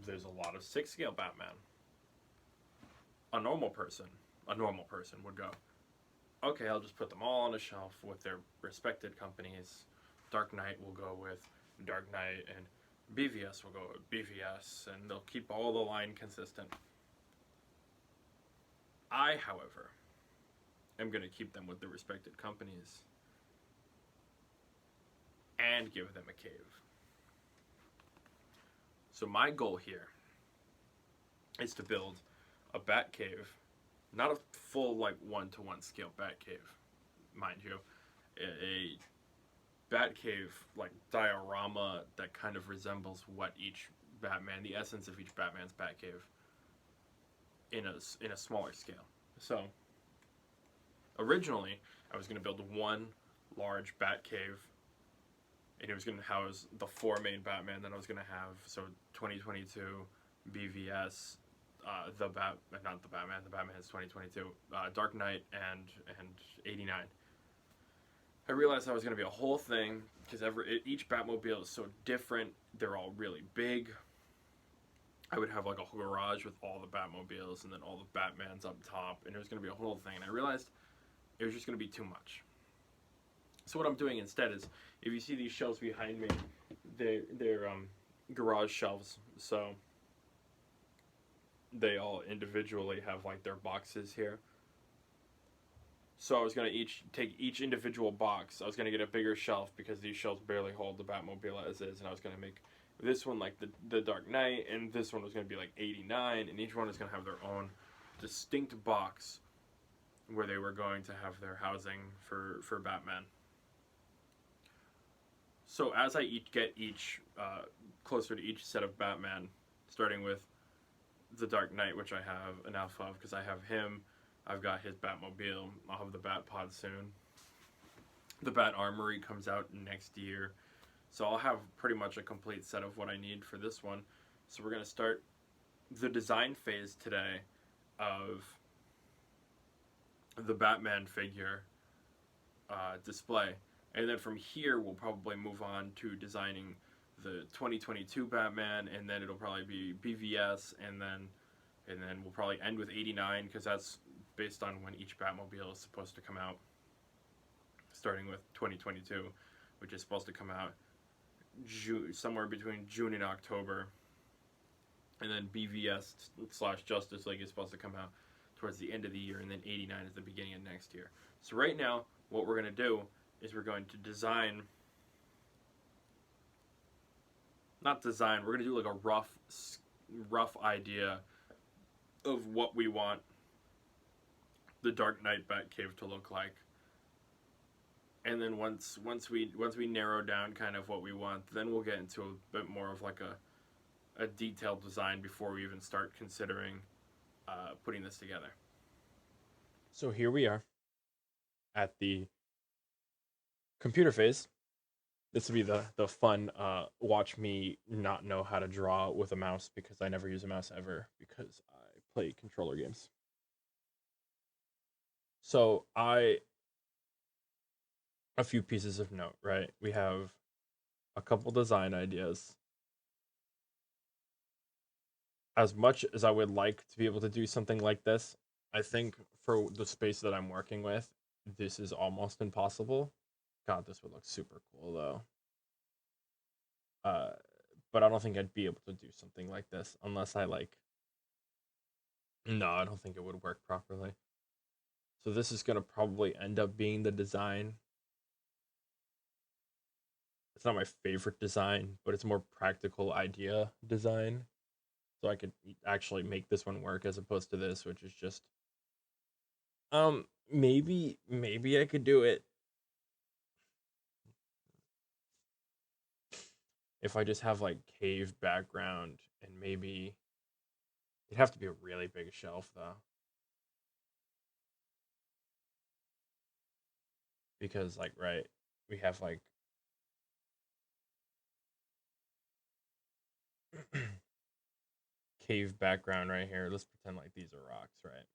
there's a lot of 6 scale Batman. A normal person, would go, okay, I'll just put them all on a shelf with their respected companies. Dark Knight will go with Dark Knight, and BVS will go with BVS, and they'll keep all the line consistent. I, however, am going to keep them with the respected companies and give them a cave. So my goal here is to build a Batcave, not a full like 1-to-1 scale Batcave, mind you, a Batcave like diorama that kind of resembles what each Batman, the essence of each Batman's Batcave, in a smaller scale. So originally, I was going to build one large Batcave, and it was going to house the 4 main Batman that I was going to have. So 2022, BVS, not the Batman. The Batman is 2022. Dark Knight and 89. I realized that was going to be a whole thing because each Batmobile is so different. They're all really big. I would have like a garage with all the Batmobiles and then all the Batmans up top, and it was going to be a whole thing. And I realized it was just going to be too much. So what I'm doing instead is, if you see these shelves behind me, they're garage shelves. So they all individually have like their boxes here. So I was going to take each individual box. I was going to get a bigger shelf because these shelves barely hold the Batmobile as is, and I was going to make this one like the Dark Knight, and this one was going to be like 89, and each one is going to have their own distinct box where they were going to have their housing for Batman. So as I get closer to each set of Batman, starting with the Dark Knight, which I have enough of because I have him, I've got his Batmobile, I'll have the Bat Pod soon. The Bat Armory comes out next year. So I'll have pretty much a complete set of what I need for this one. So we're going to start the design phase today of the Batman figure display. And then from here, we'll probably move on to designing the 2022 Batman, and then it'll probably be BVS, and then we'll probably end with 89, because that's based on when each Batmobile is supposed to come out, starting with 2022, which is supposed to come out somewhere between June and October, and then BVS/Justice League is supposed to come out towards the end of the year, and then 89 is the beginning of next year. So right now, what we're going to do is we're going to we're going to do like a rough idea of what we want the Dark Knight Batcave to look like. And then once we narrow down kind of what we want, then we'll get into a bit more of like a detailed design before we even start considering putting this together. So here we are at the computer phase. This will be the fun watch me not know how to draw with a mouse, because I never use a mouse ever because I play controller games. So a few pieces of note, right? We have a couple design ideas. As much as I would like to be able to do something like this, I think for the space that I'm working with, this is almost impossible. God, this would look super cool though. But I don't think I'd be able to do something like this unless no, I don't think it would work properly. So this is gonna probably end up being the design. It's not my favorite design, but it's a more practical idea design. So I could actually make this one work as opposed to this, which is just maybe I could do it if I just have like cave background, and maybe it'd have to be a really big shelf though. Because like right, we have like cave background right here. Let's pretend like these are rocks, right?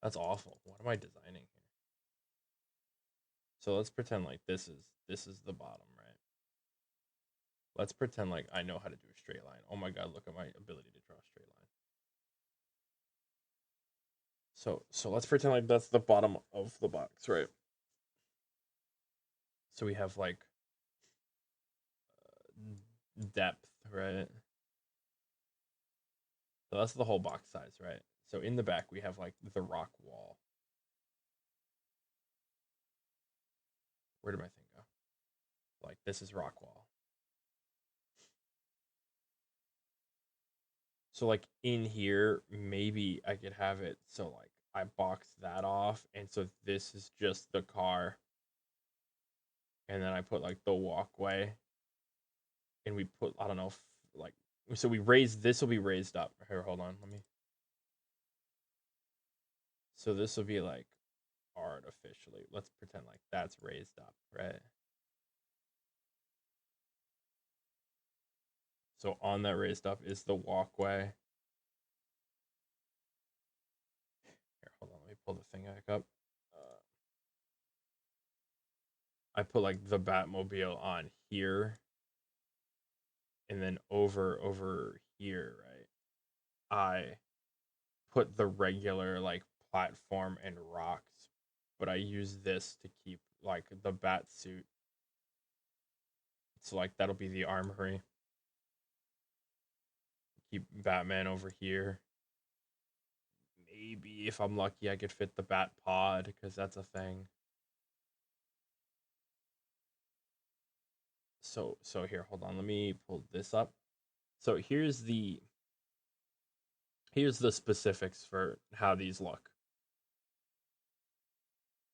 That's awful. What am I designing here? So let's pretend like this is the bottom, right? let's pretend like I know how to do a straight line. Oh my god, look at my ability to draw a straight line. So let's pretend like that's the bottom of the box, right? So we have like depth, right? So that's the whole box size, right? So in the back we have like the rock wall. Where did my thing go? Like this is rock wall. So like in here, maybe I could have it so like I box that off, and so this is just the car, and then I put like the walkway, and we put I don't know, like so we raise this will be raised up. Here, hold on, let me. So this will be like artificially. Let's pretend like that's raised up, right? So on that raised up is the walkway. Here, hold on, let me pull the thing back up. I put like the Batmobile on here, and then over here, right? I put the regular like platform and rocks, but I use this to keep like the bat suit. So like that'll be the armory. Keep Batman over here. Maybe if I'm lucky, I could fit the bat pod because that's a thing. So here, hold on. Let me pull this up. So here's the specifics for how these look.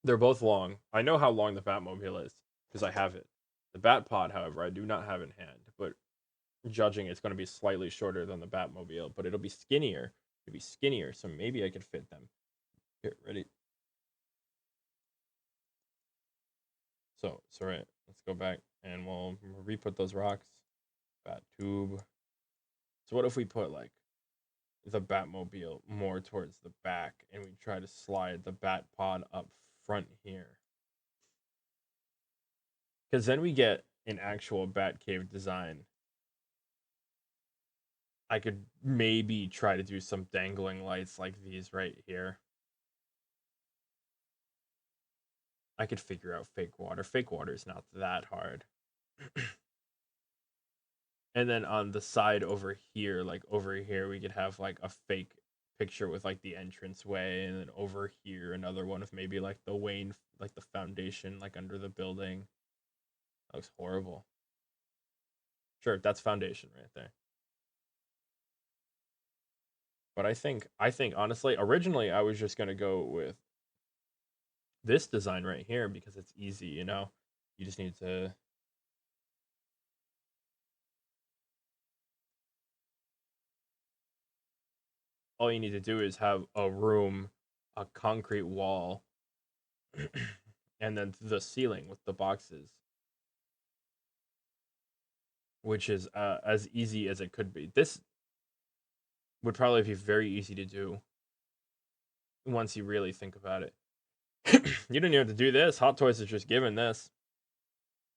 They're both long. I know how long the Batmobile is because I have it. The Bat Pod, however, I do not have in hand, but judging it's going to be slightly shorter than the Batmobile, but it'll be skinnier. It'll be skinnier, so maybe I could fit them. Here, ready? So right, let's go back and we'll re-put those rocks. Bat tube. So what if we put like the Batmobile more towards the back and we try to slide the Bat Pod up front here? Because then we get an actual Batcave design. I could maybe try to do some dangling lights like these right here. I could figure out fake water. Fake water is not that hard. And then on the side over here, like over here, we could have like a fake picture with like the entrance way, and then over here another one of maybe like the Wayne, like the foundation, like under the building. That looks horrible. Sure, that's foundation right there. But I think honestly, originally I was just gonna go with this design right here because it's easy, you know. You just need to all you need to do is have a room, a concrete wall, and then the ceiling with the boxes, which is as easy as it could be. This would probably be very easy to do once you really think about it. You don't even have to do this. Hot Toys is just given this.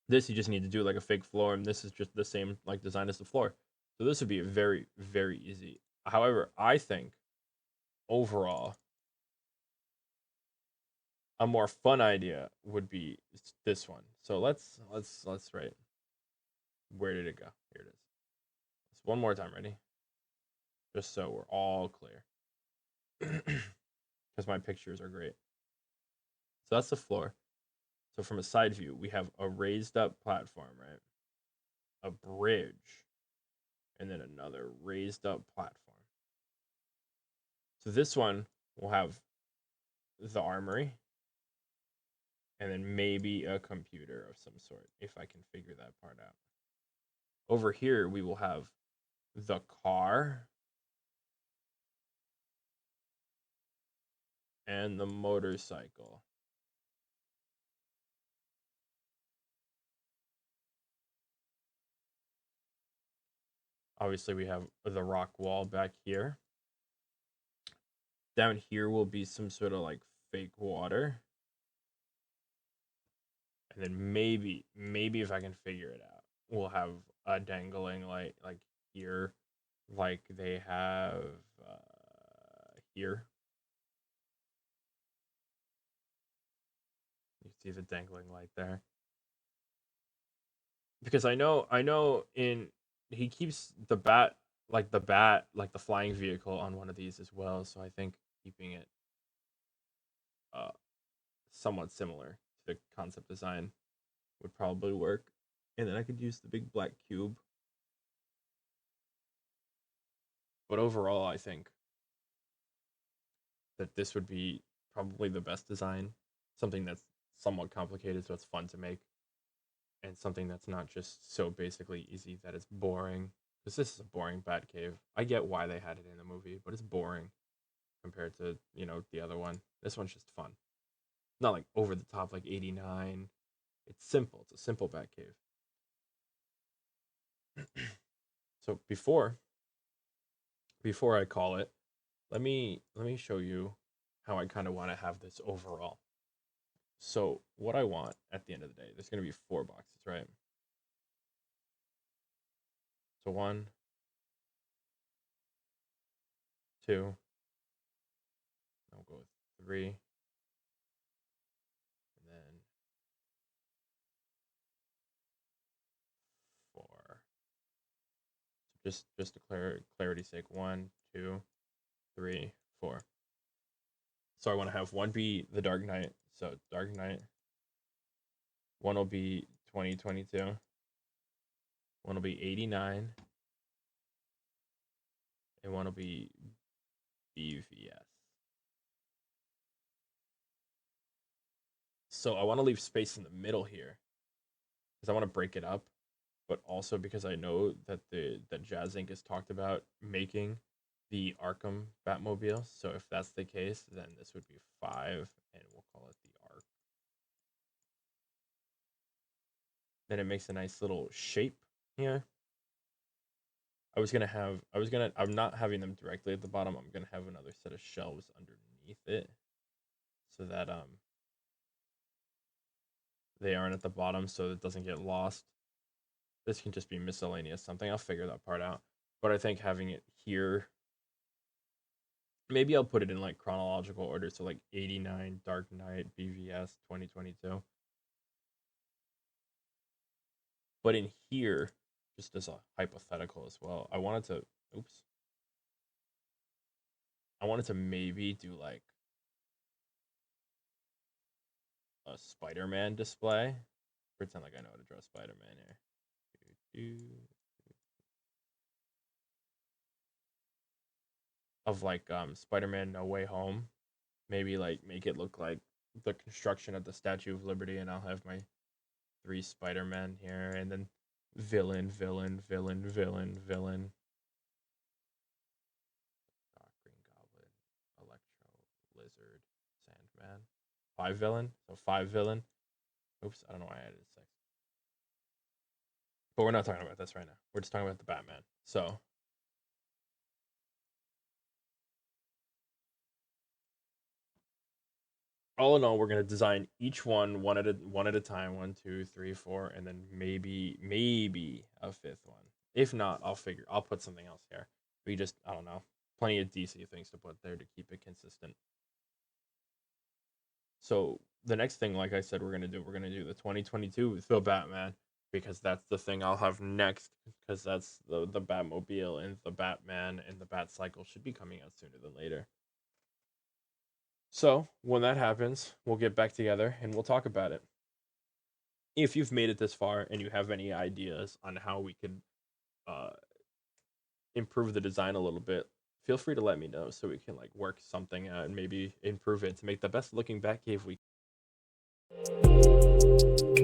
This you just need to do like a fake floor, and this is just the same like design as the floor. So this would be very, very easy. However, I think overall a more fun idea would be this one. So let's write. Where did it go? Here it is. Let's one more time. Ready? Just so we're all clear. Because my pictures are great. So that's the floor. So from a side view, we have a raised up platform, right? A bridge, and then another raised up platform. So this one will have the armory, and then maybe a computer of some sort, if I can figure that part out. Over here, we will have the car and the motorcycle. Obviously, we have the rock wall back here. Down here will be some sort of like fake water. And then maybe if I can figure it out, we'll have a dangling like here, like they have here. You see the dangling light there. Because I know in he keeps the bat like the flying vehicle on one of these as well, so I think keeping it uh somewhat similar to the concept design would probably work. And then I could use the big black cube. But overall I think that this would be probably the best design. Something that's somewhat complicated so it's fun to make, and something that's not just so basically easy that it's boring. Because this is a boring Batcave. I get why they had it in the movie, but it's boring compared to, the other one. This one's just fun. Not like over the top like 89. It's simple. It's a simple Batcave. So before I call it, let me show you how I kind of want to have this overall. So what I want at the end of the day, there's gonna be 4 boxes, right? So 1, 2, I'll go with 3, and then 4. So just to clarity's sake, 1, 2, 3, 4. So I want to have one be the Dark Knight. So Dark Knight. One will be 2022. One will be 89. And one will be BVS. So I want to leave space in the middle here because I want to break it up, but also because I know that that Jazz Inc. has talked about making the Arkham Batmobile. So if that's the case, then this would be 5, and we'll call it the Ark. Then it makes a nice little shape here. I'm not having them directly at the bottom. I'm gonna have another set of shelves underneath it, so that they aren't at the bottom, so it doesn't get lost. This can just be miscellaneous something. I'll figure that part out. But I think having it here, maybe I'll put it in like chronological order, so like 89, Dark Knight, BVS, 2022. But in here, just as a hypothetical as well, I wanted to maybe do like a Spider-Man display. Pretend like I know how to draw Spider-Man here. Of like Spider-Man No Way Home. Maybe like make it look like the construction of the Statue of Liberty, and I'll have my 3 Spider-Men here, and then villain, villain, villain, villain, villain. Green Goblin, Electro, Lizard, Sandman. 5 villain, so 5 villain. Oops, I don't know why I added 6. But we're not talking about this right now. We're just talking about the Batman. So all in all, we're gonna design each one at a time. 1, 2, 3, 4, and then maybe a 5th one. If not, I'll put something else here. I don't know, plenty of DC things to put there to keep it consistent. So the next thing, like I said, we're gonna do the 2022 with the Batman, because that's the thing I'll have next, because that's the Batmobile, and the Batman and the Bat Cycle should be coming out sooner than later. So when that happens, we'll get back together and we'll talk about it. If you've made it this far and you have any ideas on how we could uh, improve the design a little bit, feel free to let me know so we can like work something out and maybe improve it to make the best looking Batcave we can.